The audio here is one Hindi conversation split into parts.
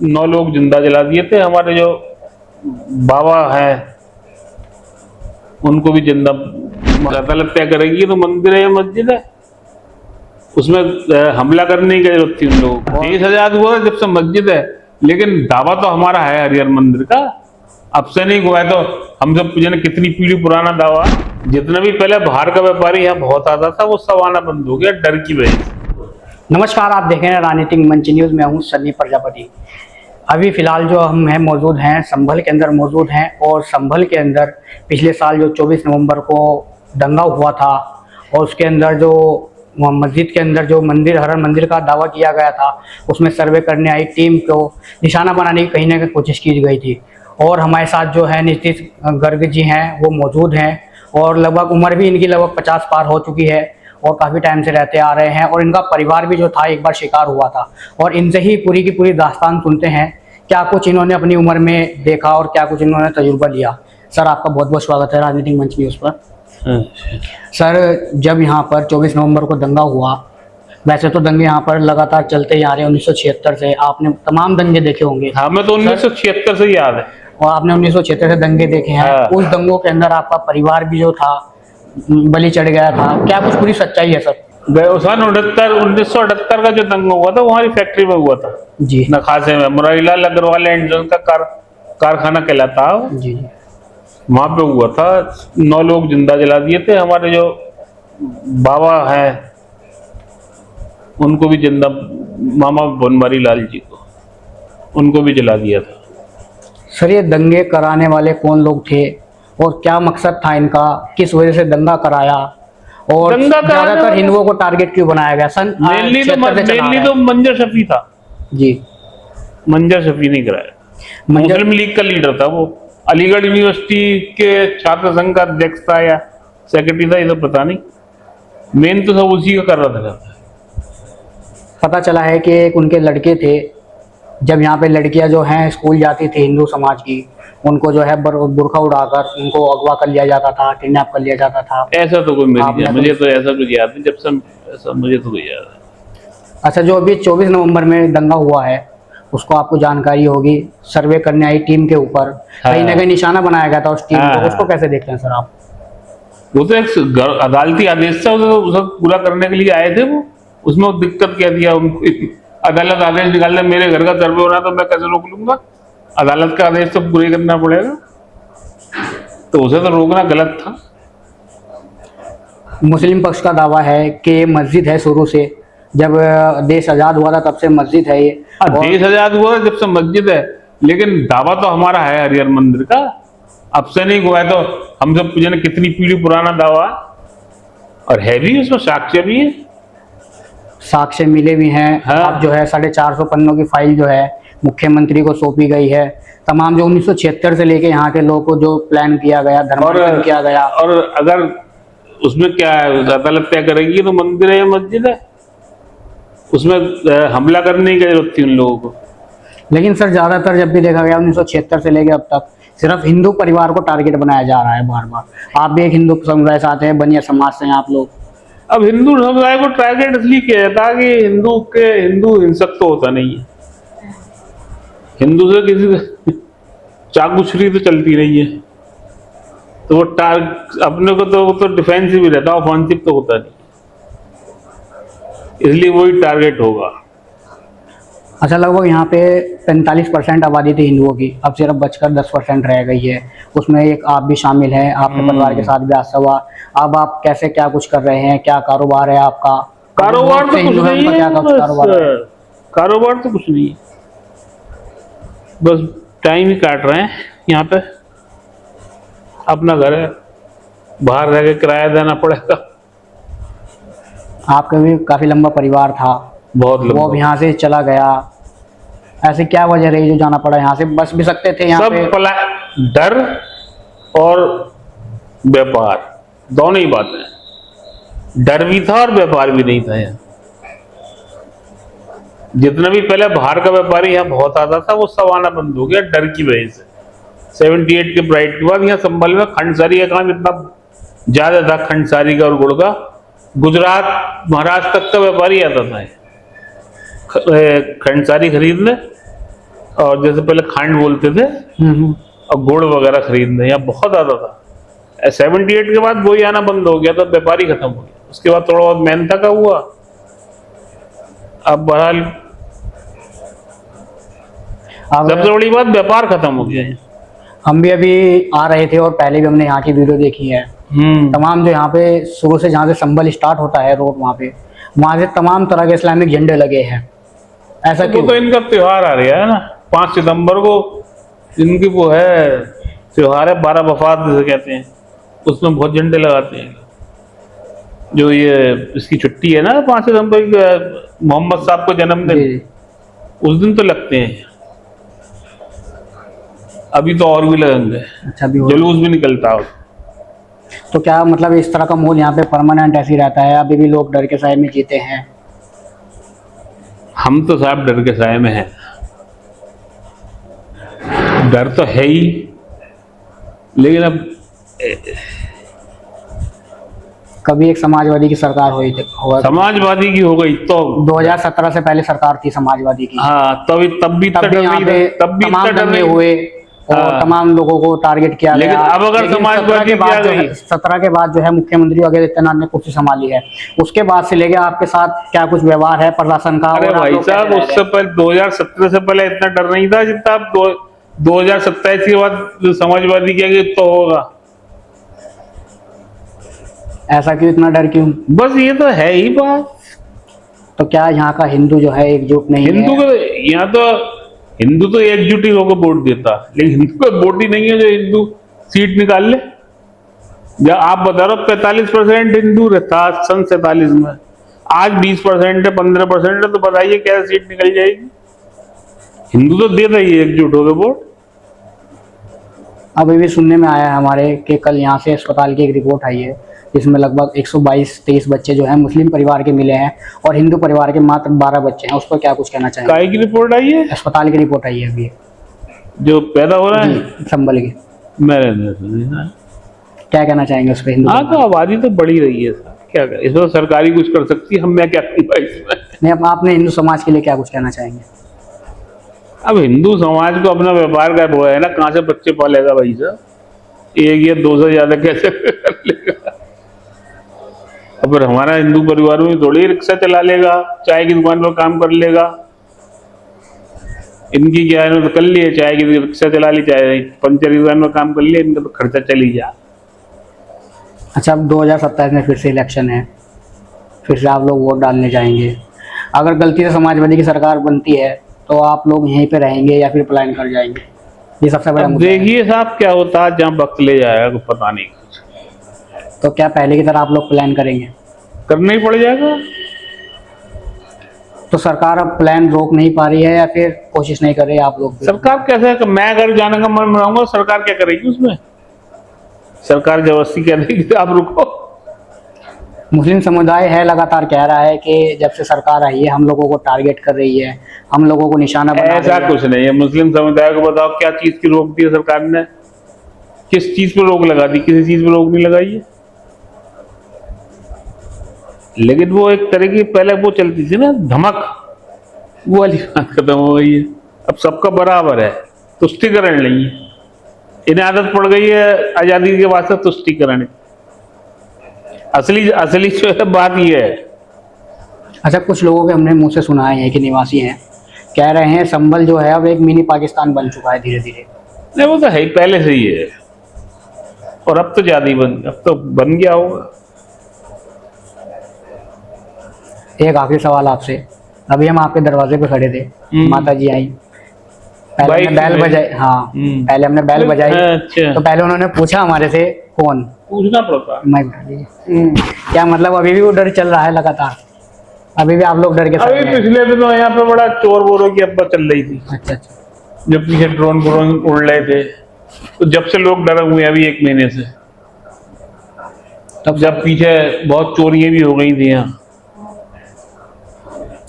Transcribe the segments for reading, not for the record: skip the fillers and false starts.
9 लोग जिंदा जला दिए थे। हमारे जो बाबा है उनको भी जिंदा अदालत तय करेगी। तो मंदिर है या मस्जिद है, उसमें हमला करने की जरूरत थी उन लोगों को। देश आजाद हुआ जब से मस्जिद है, लेकिन दावा तो हमारा है हरिहर मंदिर का, अब से नहीं हुआ है। तो हम सब कितनी पीढ़ी पुराना दावा। जितना भी पहले बाहर का व्यापारी यहाँ बहुत आता था, वो सब आना बंद हो गया डर की वजह से। नमस्कार, आप देख रहे हैं राजनीतिक मंच न्यूज में हूँ सन्नी प्रजापति। अभी फिलहाल जो हम हैं मौजूद हैं संभल के अंदर मौजूद हैं, और संभल के अंदर पिछले साल जो 24 नवंबर को दंगा हुआ था, और उसके अंदर जो मस्जिद के अंदर जो मंदिर हर मंदिर का दावा किया गया था, उसमें सर्वे करने आई टीम को निशाना बनाने की कहीं ना कहीं कोशिश की गई थी। और हमारे साथ जो है नीतीश गर्ग जी हैं वो मौजूद हैं, और लगभग उम्र भी इनकी लगभग 50 पार हो चुकी है, और काफ़ी टाइम से रहते आ रहे हैं। और इनका परिवार भी जो था एक बार शिकार हुआ था, और इनसे ही पूरी की पूरी दास्तान सुनते हैं, क्या कुछ इन्होंने अपनी उम्र में देखा और क्या कुछ इन्होंने तजुर्बा लिया। सर, आपका बहुत बहुत स्वागत है राजनीतिक मंच न्यूज़ पर। सर, जब यहाँ पर 24 नवंबर को दंगा हुआ, वैसे तो दंगे यहाँ पर लगातार चलते ही आ रहे हैं 1976 से, आपने तमाम दंगे देखे होंगे। हमें तो 1976 से याद है, और आपने 1976 से दंगे देखे हैं। उस दंगों के अंदर आपका परिवार भी जो था बलि चढ़ गया था, क्या कुछ पूरी सच्चाई है सर? सन 1978 का जो दंगा हुआ था वो हमारी फैक्ट्री में हुआ था जी, नखासे में। मुरारीलाल अग्रवाल एंड जॉन का कारखाना कहलाता है, जी। वहां पे हुआ था। 9 लोग जिंदा जला दिए थे। हमारे जो बाबा है उनको भी जिंदा, मामा बनवारी लाल जी को, उनको भी जला दिया था। सर, ये दंगे कराने वाले कौन लोग थे और क्या मकसद था इनका, किस वजह से दंगा कराया, और ज्यादातर हिंदुओं को टारगेट क्यों बनाया गया? मेनली तो मंजर शफी था जी। मंजर शफी नहीं कराया, मुस्लिम लीग का लीडर था वो। अलीगढ़ यूनिवर्सिटी के छात्र संघ का अध्यक्ष था या सेक्रेटरी था, ये तो पता नहीं। मेन तो सब उसी का कर रहा था। पता चला है कि एक उनके लड़के थे, जब यहाँ पे लड़कियां जो हैं स्कूल जाती थी हिंदू समाज की, उनको जो है बुर्खा उड़ाकर उनको अगवा कर लिया जाता था, किडनैप कर लिया जाता था। ऐसा तो कोई मुझे तो ऐसा कुछ याद नहीं, जब से ऐसा मुझे तो कोई याद है। अच्छा, जो अभी 24 नवंबर में दंगा हुआ है उसको आपको जानकारी होगी, सर्वे करने आई टीम के ऊपर कहीं ना कहीं निशाना बनाया गया था उस टीम को, उसको कैसे देखते हैं सर आप? वो तो एक अदालती आदेश था, उसे पूरा करने के लिए आए थे वो। उसमें वो दिक्कत क्या दिया उनको, अदालत आदेश निकालने, मेरे घर का सर्वे हो रहा तो मैं कैसे रोक लूंगा? अदालत का आदेश तो पूरे करना पड़ेगा, तो उसे तो रोकना गलत था। मुस्लिम पक्ष का दावा है कि मस्जिद है शुरू से, जब देश आजाद हुआ था तब से मस्जिद है ये। देश आजाद हुआ जब से मस्जिद है, लेकिन दावा तो हमारा है हरिहर मंदिर का, अब से नहीं हुआ है। तो हम सब कितनी पीढ़ी पुराना दावा, और है भी, उसमें साक्ष्य भी है, साक्ष्य मिले भी हैं। अब जो है 450 पन्नों की फाइल जो है मुख्यमंत्री को सौंपी गई है। तमाम जो 1976 से लेके यहाँ के लोगों को जो प्लान किया गया, धर्मांतरण किया गया, और अगर उसमें क्या है, अदालत तय करेगी तो मंदिर है या मस्जिद है, उसमें हमला करने की जरूरत थी उन लोगों को। लेकिन सर, ज्यादातर जब भी देखा गया 1976 से लेके अब तक सिर्फ हिंदू परिवार को टारगेट बनाया जा रहा है बार बार। आप भी एक हिंदू समुदाय से आते हैं, बनिया समाज से हैं आप लोग। अब हिंदू समुदाय को टारगेट इसलिए किया जाता है कि हिंदू हिंसक तो होता नहीं है। हिंदू से किसी चाकू छुरी तो चलती नहीं है, तो वो अपने को तो वो तो डिफेंसिव ही रहता है, ऑफेंसिव तो होता नहीं, इसलिए वही टारगेट होगा। अच्छा, लगभग यहाँ पे 45% आबादी थी हिंदुओं की, अब सिर्फ बचकर 10% रह गई है। उसमें एक आप भी शामिल हैं, आपके परिवार के साथ भी हादसा हुआ। अब आप कैसे, क्या कुछ कर रहे हैं, क्या कारोबार है आपका? कारोबार तो कुछ नहीं है, कारोबार तो कुछ नहीं है, बस टाइम ही काट रहे हैं। यहाँ पे अपना घर है, बाहर रह के किराया देना पड़ेगा। आपका भी काफी लंबा परिवार था, बहुत लंबा, वो अब यहाँ से चला गया, ऐसे क्या वजह रही जो जाना पड़ा यहाँ से? बस भी सकते थे यहाँ पे? डर और व्यापार दोनों ही बातें, डर भी था और व्यापार भी नहीं था। यहाँ जितना भी पहले बाहर का व्यापारी यहाँ बहुत आता था, वो सब आना बंद हो गया डर की वजह से। 78 के प्राइड के बाद यहाँ संभल में खंडसारी का काम इतना ज्यादा था, खंडसारी का और गुड़ का, गुजरात महाराष्ट्र तक का व्यापारी आता था खंडसारी खरीदने, और जैसे पहले खांड बोलते थे, और गुड़ वगैरह खरीदने यहाँ बहुत आता था। 78 के बाद वही आना बंद हो गया, तो व्यापारी खत्म हो गया। उसके बाद थोड़ा बहुत मेहनता का हुआ। अब बहरहाल सबसे बड़ी बात व्यापार खत्म हो गया है। हम भी अभी आ रहे थे और पहले भी हमने यहाँ की वीडियो देखी है। तमाम जो यहाँ पे शुरू से जहाँ से संभल स्टार्ट होता है रोड, वहाँ से तमाम तरह के इस्लामिक झंडे लगे हैं। ऐसा क्यों? तो इनका त्योहार आ रहा है ना 5 सितंबर को, इनकी वो है त्योहार है 12 वफात जिसे कहते हैं, उसमें बहुत झंडे लगाते हैं। जो ये इसकी छुट्टी है ना 5 सितंबर की, मोहम्मद साहब को जन्मदिन, उस दिन तो लगते हैं। अभी तो और भी लगेंगे। अच्छा, भी जुलूस भी निकलता है। तो क्या मतलब इस तरह का माहौल यहाँ पे परमानेंट ऐसे ही रहता है? अभी भी लोग डर के साए में जीते हैं? हम तो साहब डर के साए में हैं। डर तो है ही, लेकिन अब कभी एक समाजवादी की सरकार हुई थी, समाजवादी की हो गई तो 2017 से पहले सरकार थी समाजवादी की। हाँ, तब भी तमाम दंगे हुए और तमाम लोगों को टारगेट किया गया। लेकिन अब अगर समाजवादी 17 के बाद जो है मुख्यमंत्री आदित्यनाथ ने कुर्सी संभाली है, उसके बाद से लेके आपके साथ क्या कुछ व्यवहार है प्रशासन का? अरे भाई साहब, उससे पहले 2017 से पहले इतना डर नहीं था जितना अब 2027 के बाद समाजवादी क्या तो होगा। ऐसा क्यों, इतना डर क्यों? बस ये तो है ही बात। तो क्या यहाँ का हिंदू जो है एकजुट नहीं है? यहाँ तो हिंदू तो एकजुट ही होकर वोट देता, लेकिन हिंदू का वोट ही नहीं है जो हिंदू सीट निकाल ले। जब आप बता रहे हो 45% हिंदू रहता सन 47 में, आज 20% है, 15% है, तो बताइए क्या सीट निकल जाएगी? हिंदू तो देता ही एकजुट होकर वोट। अभी भी सुनने में आया है हमारे कि कल यहाँ से अस्पताल की एक रिपोर्ट आई है जिसमें लगभग 122-23 बच्चे जो हैं मुस्लिम परिवार के मिले हैं और हिंदू परिवार के मात्र 12 बच्चे हैं। उस पर क्या कुछ कहना चाहेंगे? काय की रिपोर्ट आई है? अस्पताल की रिपोर्ट आई है अभी जो पैदा हो रहा है संभल की। मैंने नहीं सुनी। क्या कहना चाहेंगे उस पर? हिंदू तो आबादी तो बढ़ी रही है सर, क्या करें इसमें? तो सरकारी कुछ कर सकती है, हम मैं क्या करूँगा इसमें? नहीं, अब आपने हिंदू समाज के लिए क्या कुछ कहना चाहेंगे? अब हिंदू समाज को अपना व्यापार का वो है ना, कहाँ से बच्चे पालेगा भाई साहब? एक या 2 से ज्यादा कैसे कर लेगा? अब हमारा हिंदू परिवार में थोड़ी रिक्शा चला लेगा, चाय की दुकान पर काम कर लेगा। इनकी क्या है, तो कर लिए, चाय की रिक्शा चला ली, चाय पंचर की दुकान में काम कर लिया, इनका तो खर्चा चल ही जा। अच्छा, अब 2027 में फिर से इलेक्शन है, फिर से आप लोग वोट डालने जाएंगे। अगर गलती से समाजवादी की सरकार बनती है तो आप लोग यहीं पे रहेंगे या फिर पलायन कर जाएंगे? ये सबसे बड़ा मुद्दा है। देखिए साहब क्या होता है, जहाँ वक्त ले जाएगा कुछ पता नहीं। तो क्या पहले की तरह आप लोग प्लान करेंगे? करना ही पड़ जाएगा। तो सरकार अब प्लान रोक नहीं पा रही है या फिर कोशिश नहीं कर रही है? आप लोग सरकार कैसे, मैं अगर जाने का मन बनाऊंगा सरकार क्या करेगी उसमें? सरकार जबरदस्ती कह देगी कि आप रुको। मुस्लिम समुदाय है लगातार कह रहा है कि जब से सरकार आई है हम लोगों को टारगेट कर रही है, हम लोगों को निशाना बना रही है। ऐसा कुछ नहीं है। मुस्लिम समुदाय को बताओ क्या चीज की रोक दी है सरकार ने? किस चीज पर रोक लगा दी? किसी चीज पर रोक नहीं लगाई है। लेकिन वो एक तरह की पहले वो चलती थी ना धमक, वो वाली बात खत्म हो गई है। अब सबका बराबर है, तुष्टिकरण नहीं है। इन्हें आदत पड़ गई है आजादी के बाद से तुष्टिकरण। असली जो है बात ये है। अच्छा, कुछ लोगों के हमने मुंह से सुना है, यहाँ के निवासी हैं, कह रहे हैं संभल जो है अब एक मिनी पाकिस्तान बन चुका है धीरे धीरे। नहीं, वो तो है ही, पहले से ही है, और अब तो ज्यादा ही बन गया होगा। एक आखिरी सवाल आपसे। अभी हम आपके दरवाजे पे खड़े थे, माता जी आई, पहले हमने बैल बजाई। हाँ, पहले हमने बैल बजाई। अच्छा। तो पहले उन्होंने पूछा हमारे से कौन, पूछना पड़ता। क्या मतलब अभी भी वो डर चल रहा है लगातार? अभी भी आप लोग डर के साथ अभी हैं? पिछले दिनों यहाँ पे बड़ा चोर वोरों की अब्बा चल रही थी। अच्छा अच्छा। जब पीछे ड्रोन उड़ रहे थे, तो जब से लोग डरे हुए हैं अभी 1 महीने से। तब जब पीछे बहुत चोरियां भी हो गई थी यहाँ।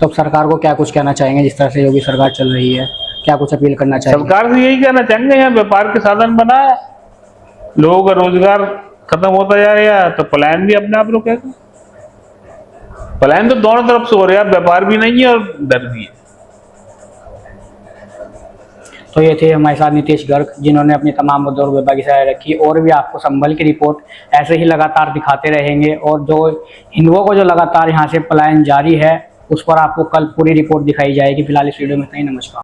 तो सरकार को क्या कुछ कहना चाहेंगे? जिस तरह से योगी सरकार चल रही है, क्या कुछ अपील करना चाहेंगे? सरकार से यही कहना चाहेंगे, यहाँ व्यापार के साधन बनाए, लोगों का रोजगार खत्म होता जा रहा है, तो पलायन भी अपने आप रुकेगा। पलायन तो दोनों तरफ से हो रहा है, व्यापार भी नहीं है और डर भी है। तो ये थे हमारे साथ नीतीश गर्ग, जिन्होंने अपनी तमाम मुद्दों और विभाग की राय रखी। और भी आपको संभल की रिपोर्ट ऐसे ही लगातार दिखाते रहेंगे, और जो हिंदुओं को जो लगातार यहाँ से पलायन जारी है उस पर आपको कल पूरी रिपोर्ट दिखाई जाएगी। फिलहाल इस वीडियो में इतना ही। नमस्कार।